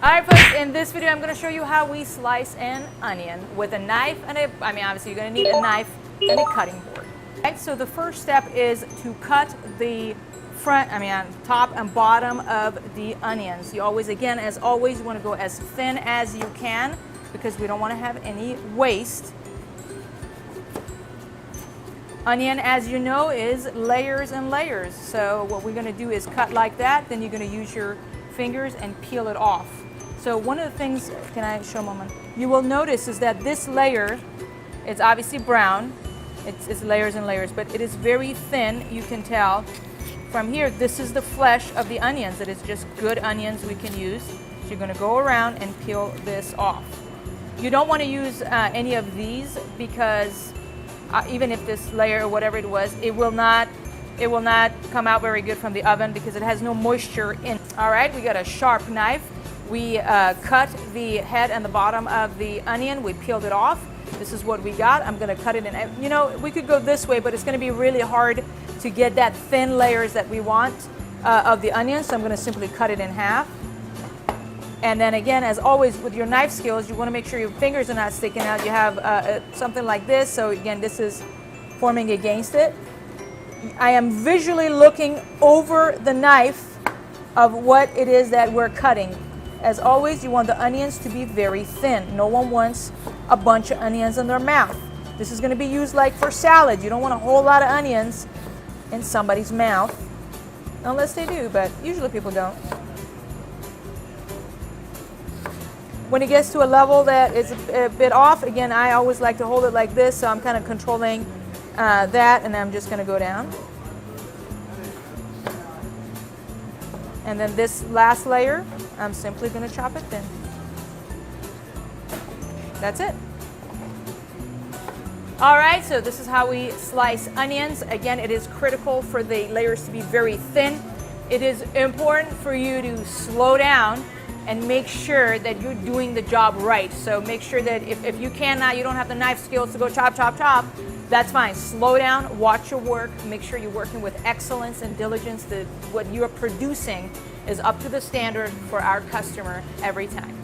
All right, folks, in this video, I'm going to show you how we slice an onion with a knife and obviously you're going to need a knife and a cutting board. All right, so the first step is to cut the top and bottom of the onions. You always, again, as always, you want to go as thin as you can because we don't want to have any waste. Onion, as you know, is layers and layers. So what we're going to do is cut like that, then you're going to use your fingers and peel it off. So one of the things, can I show a moment? You will notice is that this layer, it's obviously brown. It's layers and layers, but it is very thin, you can tell. From here, this is the flesh of the onions. It is just good onions we can use. So you're going to go around and peel this off. You don't want to use any of these because even if this layer or whatever it was, it will not come out very good from the oven because it has no moisture in. All right, we got a sharp knife. We cut the head and the bottom of the onion. We peeled it off. This is what we got. I'm going to cut it in. You know, we could go this way, but it's going to be really hard to get that thin layers that we want of the onion. So I'm going to simply cut it in half. And then again, as always, with your knife skills, you want to make sure your fingers are not sticking out. You have something like this. So again, this is forming against it. I am visually looking over the knife of what it is that we're cutting. As always, you want the onions to be very thin. No one wants a bunch of onions in their mouth. This is going to be used like for salad. You don't want a whole lot of onions in somebody's mouth. Unless they do, but usually people don't. When it gets to a level that is a bit off, again, I always like to hold it like this, so I'm kind of controlling that, and I'm just going to go down. And then this last layer, I'm simply going to chop it thin. That's it. All right, so this is how we slice onions. Again, it is critical for the layers to be very thin. It is important for you to slow down and make sure that you're doing the job right. So make sure that if you cannot, you don't have the knife skills to go chop, chop, chop, that's fine. Slow down, watch your work, make sure you're working with excellence and diligence, that what you're producing is up to the standard for our customer every time.